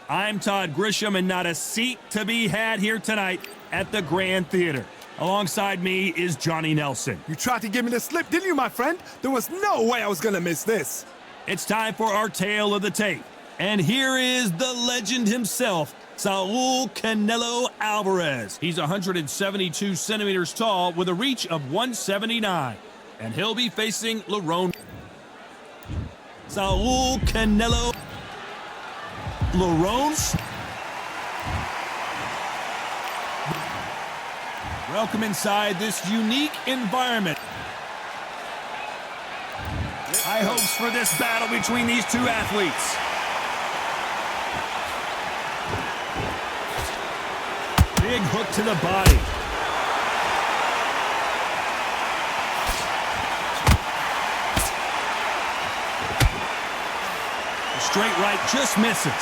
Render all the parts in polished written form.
I'm Todd Grisham, and not a seat to be had here tonight at the Grand Theater. Alongside me is Johnny Nelson. You tried to give me the slip, didn't you, my friend? There was no way I was going to miss this. It's time for our tale of the tape. And here is the legend himself, Saul Canelo Alvarez. He's 172 centimeters tall with a reach of 179. And he'll be facing Lerrone. Saul Canelo. Lerrone. Welcome inside this unique environment. High hopes for this battle between these two athletes. Big hook to the body. The straight right just misses.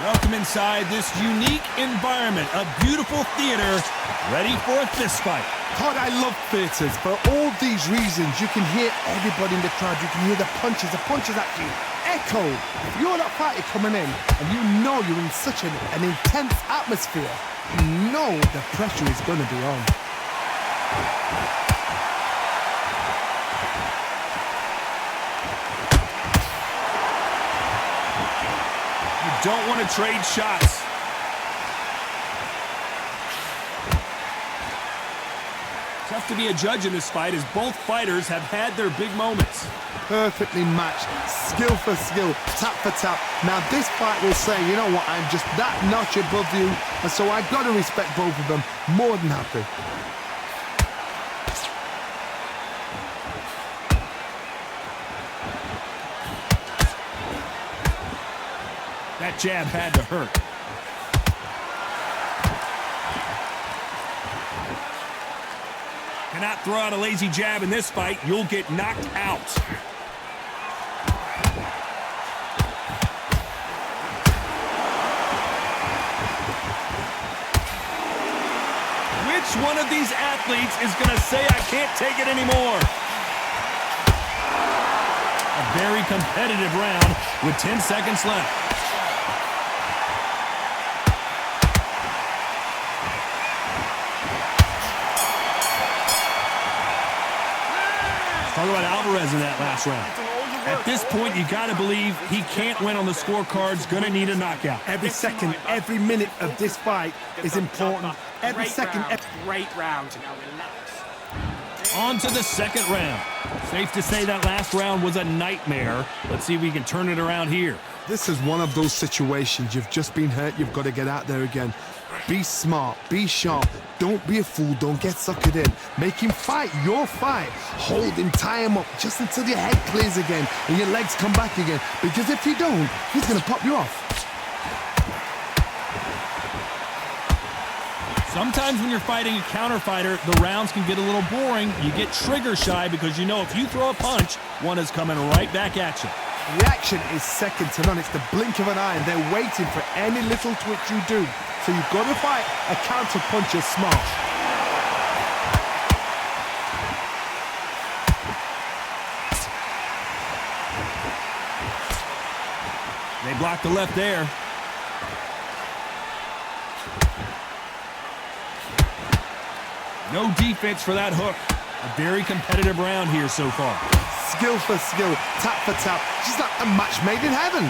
Welcome inside this unique environment, a beautiful theater, ready for a fist fight. Todd, I love theatres. For all these reasons, you can hear everybody in the crowd. You can hear the punches actually echo. If you're that fighter coming in and you know you're in such an intense atmosphere, you know the pressure is going to be on. Don't want to trade shots. Tough to be a judge in this fight as both fighters have had their big moments. Perfectly matched, skill for skill, tap for tap. Now this fight will say, you know what, I'm just that notch above you, and so I've got to respect both of them. More than happy. That jab had to hurt. Cannot throw out a lazy jab in this fight. You'll get knocked out. Which one of these athletes is going to say, I can't take it anymore? A very competitive round with 10 seconds left. Talk about Alvarez in that last round. At this point, you got to believe he can't win on the scorecards. Going to need a knockout. Every second, every minute of this fight is important. Every second. Great round. Now relax. On to the second round. Safe to say that last round was a nightmare. Let's see if we can turn it around here. This is one of those situations. You've just been hurt. You've got to get out there again. Be smart. Be sharp. Don't be a fool. Don't get suckered in. Make him fight your fight. Hold him, tie him up just until your head clears again and your legs come back again. Because if you don't, he's going to pop you off. Sometimes when you're fighting a counter fighter, the rounds can get a little boring. You get trigger shy because you know if you throw a punch, one is coming right back at you. Reaction is second to none. It's the blink of an eye, and they're waiting for any little twitch you do. So you've got to fight a counter puncher smart. They blocked the left there. No defense for that hook. A very competitive round here so far. Skill for skill, tap for tap. Just like a match made in heaven.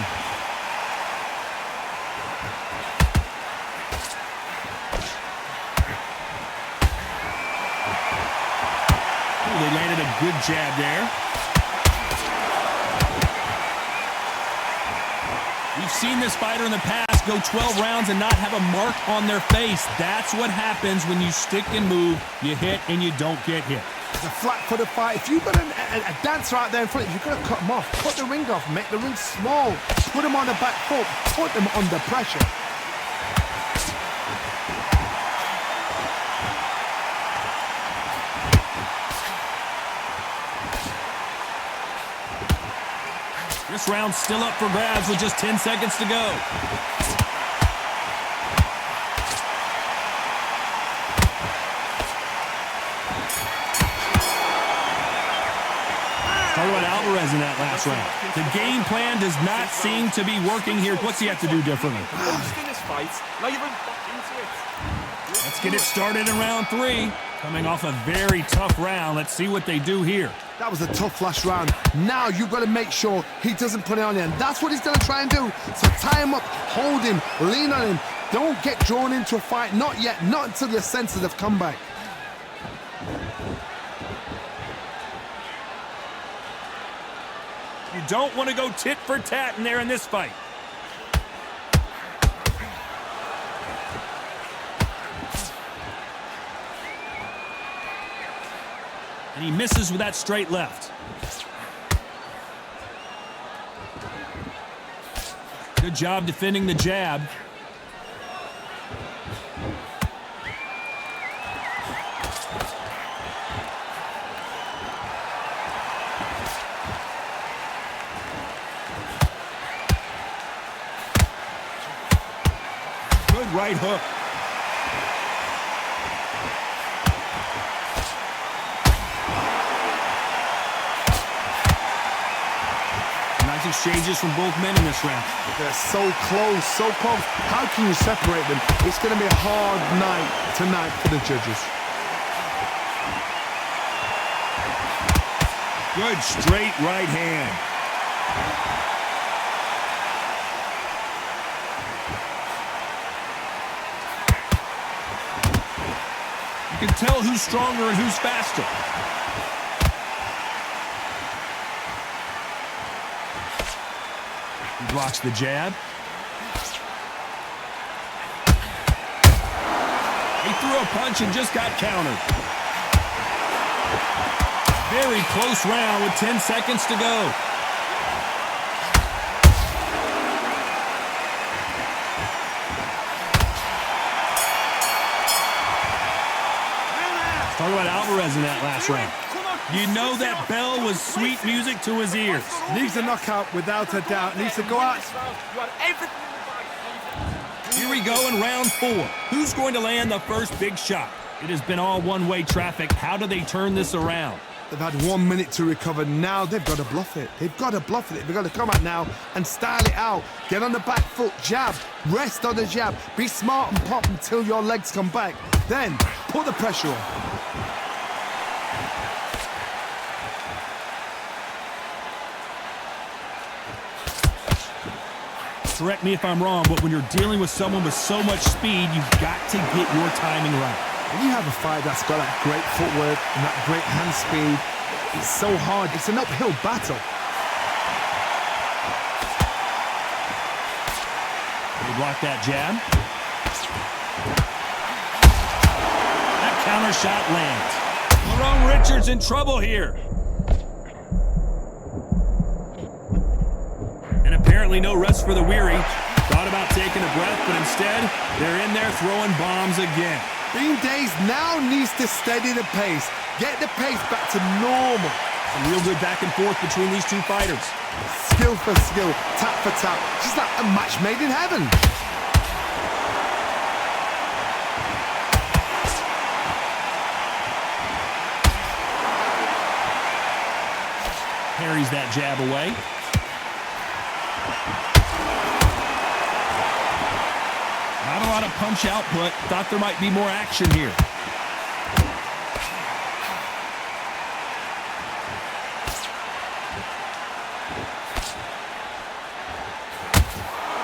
They landed a good jab there. We've seen this fighter in the past go 12 rounds and not have a mark on their face. That's what happens when you stick and move. You hit and you don't get hit. It's a flat-footed fight. If you've got a dancer out there in front of you, you've got to cut him off. Cut the ring off. Make the ring small. Put him on the back foot. Put him under pressure. This round's still up for grabs with just 10 seconds to go. Talk about Alvarez in that last round. The game plan does not seem to be working here. What's he have to do differently? Let's get it started in round 3. Coming off a very tough round. Let's see what they do here. That was a tough last round. Now you've got to make sure he doesn't put it on you. And that's what he's going to try and do. So tie him up, hold him, lean on him. Don't get drawn into a fight. Not yet. Not until your senses have come back. You don't want to go tit for tat in there in this fight. And he misses with that straight left. Good job defending the jab. Good right hook. Nice exchanges from both men in this round. They're so close, so close. How can you separate them? It's going to be a hard night tonight for the judges. Good straight right hand. You can tell who's stronger and who's faster. He blocks the jab. He threw a punch and just got countered. Very close round with 10 seconds to go. Talk about Alvarez in that last round. You know that bell was sweet music to his ears. Needs a knockout without a doubt. Needs to go out. Here we go in round 4. Who's going to land the first big shot? It has been all one-way traffic. How do they turn this around? They've had 1 minute to recover. Now they've got to bluff it. They've got to bluff it. They've got to come out now and style it out. Get on the back foot, jab, rest on the jab. Be smart and pop until your legs come back. Then put the pressure on. Correct me if I'm wrong, but when you're dealing with someone with so much speed, you've got to get your timing right. When you have a fight that's got that great footwork and that great hand speed, it's so hard. It's an uphill battle. They block that jab. That counter shot lands. Lerrone Richards in trouble here. And apparently no rest for the weary. Thought about taking a breath, but instead, they're in there throwing bombs again. Bean Days now needs to steady the pace. Get the pace back to normal. Some real good back and forth between these two fighters. Skill for skill, tap for tap. Just like a match made in heaven. Parries that jab away. Not a lot of punch output. Thought there might be more action here.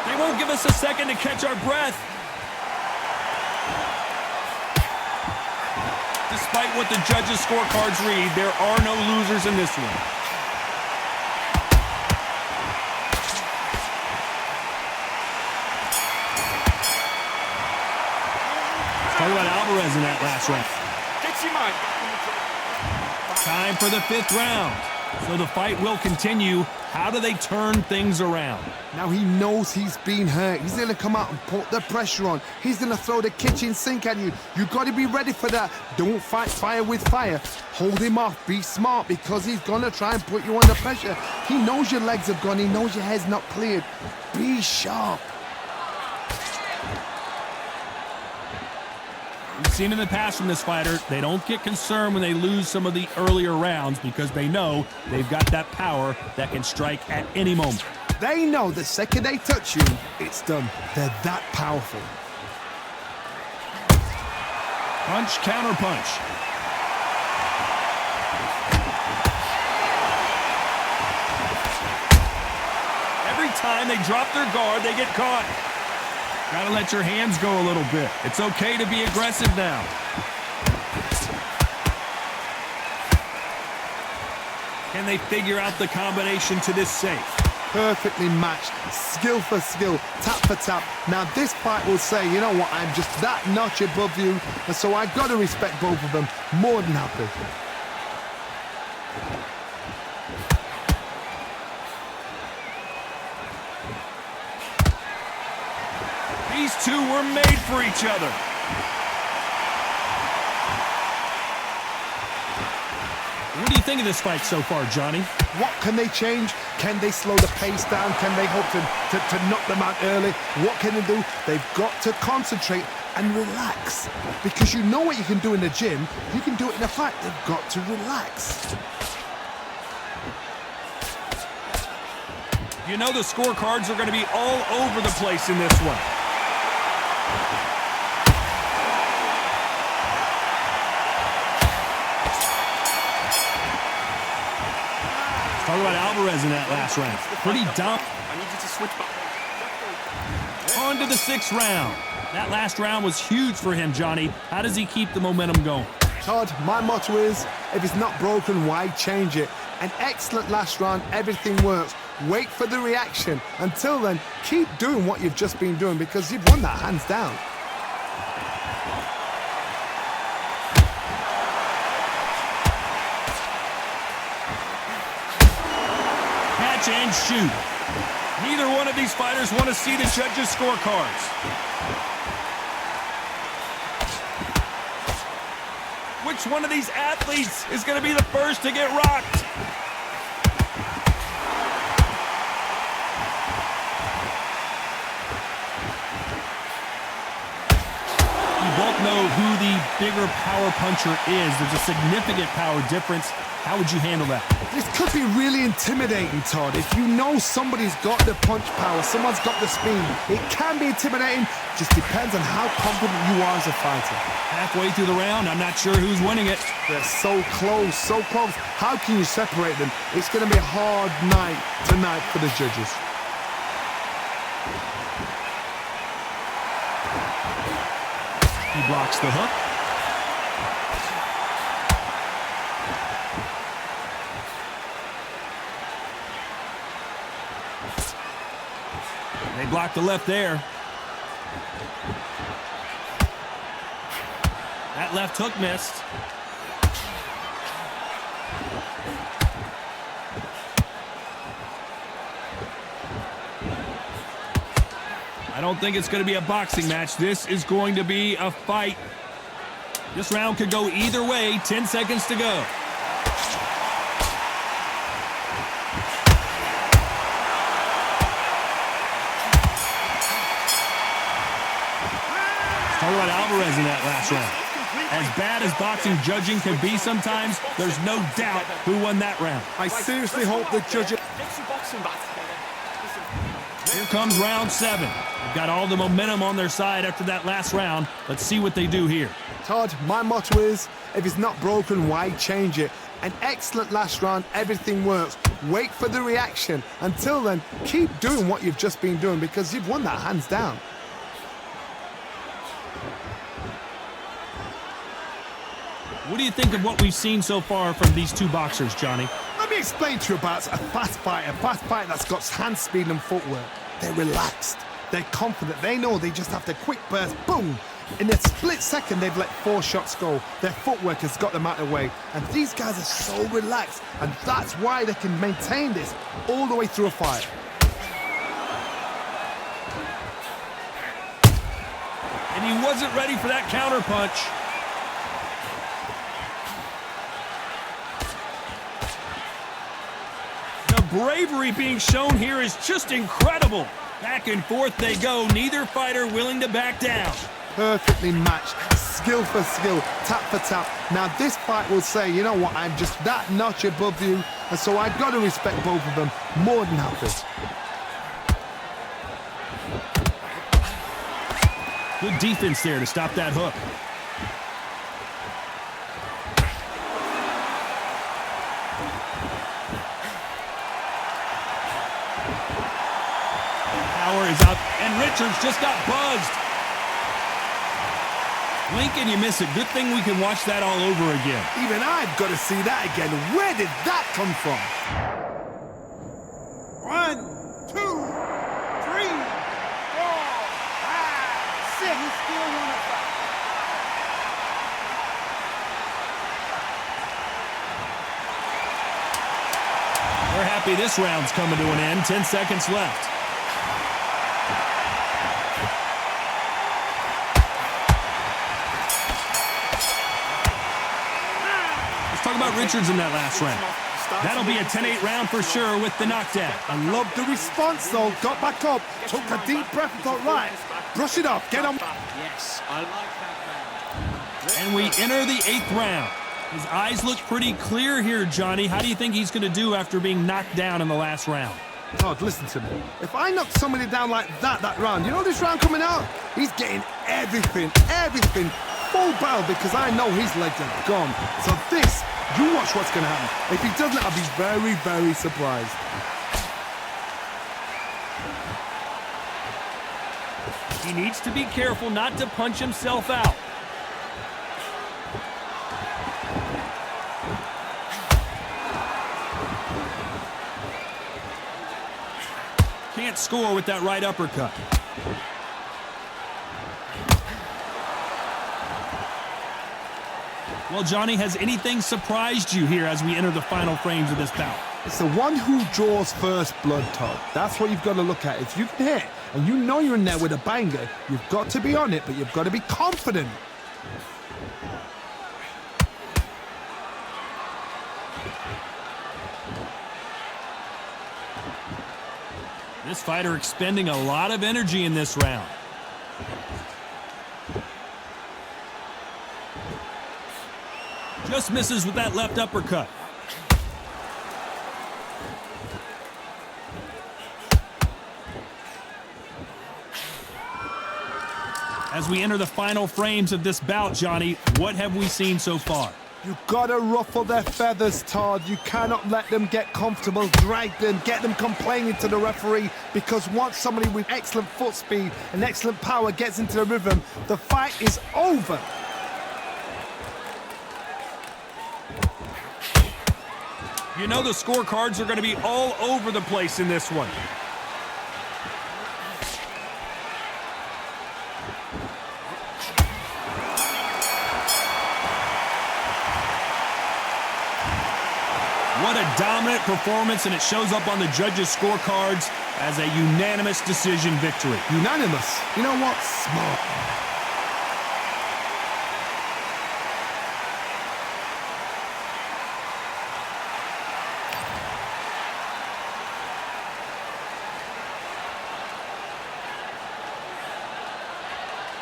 They won't give us a second to catch our breath. Despite what the judges' scorecards read, there are no losers in this one. Talk about Alvarez in that last round. Time for the 5th round. So the fight will continue. How do they turn things around? Now he knows he's been hurt. He's going to come out and put the pressure on. He's going to throw the kitchen sink at you. You've got to be ready for that. Don't fight fire with fire. Hold him off. Be smart because he's going to try and put you under pressure. He knows your legs have gone. He knows your head's not cleared. Be sharp. We've seen in the past from this fighter, they don't get concerned when they lose some of the earlier rounds because they know they've got that power that can strike at any moment. They know the second they touch you, it's done. They're that powerful. Punch, counter punch. Every time they drop their guard, they get caught. Gotta let your hands go a little bit. It's okay to be aggressive now. Can they figure out the combination to this safe? Perfectly matched, skill for skill, tap for tap. Now this fight will say, you know what, I'm just that notch above you, and so I've got to respect both of them. More than happy. These two were made for each other. What do you think of this fight so far, Johnny? What can they change? Can they slow the pace down? Can they hope to knock them out early? What can they do? They've got to concentrate and relax. Because you know what you can do in the gym, you can do it in a fight. They've got to relax. You know the scorecards are going to be all over the place in this one. Talk about Alvarez in that last round. Pretty dumb. I need you to switch back. On to the 6th round. That last round was huge for him, Johnny. How does he keep the momentum going? Todd, my motto is, if it's not broken, why change it? An excellent last round, everything works. Wait for the reaction. Until then, keep doing what you've just been doing because you've won that hands down. Catch and shoot. Neither one of these fighters want to see the judges' scorecards. Which one of these athletes is going to be the first to get rocked? You both know who the bigger power puncher is. There's a significant power difference. How would you handle that? This could be really intimidating, Todd. If you know somebody's got the punch power, someone's got the speed, it can be intimidating. Just depends on how confident you are as a fighter. Halfway through the round, I'm not sure who's winning it. They're so close, so close. How can you separate them? It's going to be a hard night tonight for the judges. He blocks the hook. They blocked the left there. That left hook missed. I don't think it's going to be a boxing match. This is going to be a fight. This round could go either way. 10 seconds to go. Talk about Alvarez in that last round. As bad as boxing judging can be sometimes, there's no doubt who won that round. I seriously hope the judges... Here comes round 7. They've got all the momentum on their side after that last round. Let's see what they do here. Todd, my motto is, if it's not broken, why change it? An excellent last round, everything works. Wait for the reaction. Until then, keep doing what you've just been doing because you've won that hands down. What do you think of what we've seen so far from these two boxers, Johnny? Let me explain to you about a fast fighter that's got hand speed and footwork. They're relaxed, they're confident, they know they just have to quick burst, boom! In a split second, they've let 4 shots go. Their footwork has got them out of the way. And these guys are so relaxed, and that's why they can maintain this all the way through a fight. And he wasn't ready for that counter punch. The bravery being shown here is just incredible. Back and forth they go, neither fighter willing to back down. Perfectly matched, skill for skill, tap for tap. Now this fight will say, you know what, I'm just that notch above you, and so I've got to respect both of them more than happy. Good defense there to stop that hook. Power is out, and Richards just got buzzed. Lincoln, you miss it. Good thing we can watch that all over again. Even I've got to see that again. Where did that come from? 1, 2, 3, 4, 5, 6. You still want to fight. We're happy this round's coming to an end. 10 seconds left. Talk about Richards in that last round. That'll be a 10-8 round for sure with the knockdown. I love the response, though. Got back up, took a deep breath and thought, right, brush it off, get on. Yes, I like that round. And we enter the 8th round. His eyes look pretty clear here, Johnny. How do you think he's going to do after being knocked down in the last round? Todd, listen to me. If I knock somebody down like that round, you know this round coming out? He's getting everything, full barrel, because I know his legs are gone. So this, you watch what's going to happen. If he doesn't, I'll be very, very surprised. He needs to be careful not to punch himself out. Can't score with that right uppercut. Well, Johnny, has anything surprised you here as we enter the final frames of this bout? It's the one who draws first blood, Todd. That's what you've got to look at. If you can hit, and you know you're in there with a banger, you've got to be on it, but you've got to be confident. This fighter expending a lot of energy in this round. Just misses with that left uppercut. As we enter the final frames of this bout, Johnny, what have we seen so far? You've got to ruffle their feathers, Todd. You cannot let them get comfortable, drag them, get them complaining to the referee, because once somebody with excellent foot speed and excellent power gets into the rhythm, the fight is over. You know the scorecards are going to be all over the place in this one. What a dominant performance, and it shows up on the judges' scorecards as a unanimous decision victory. Unanimous? You know what? Smart.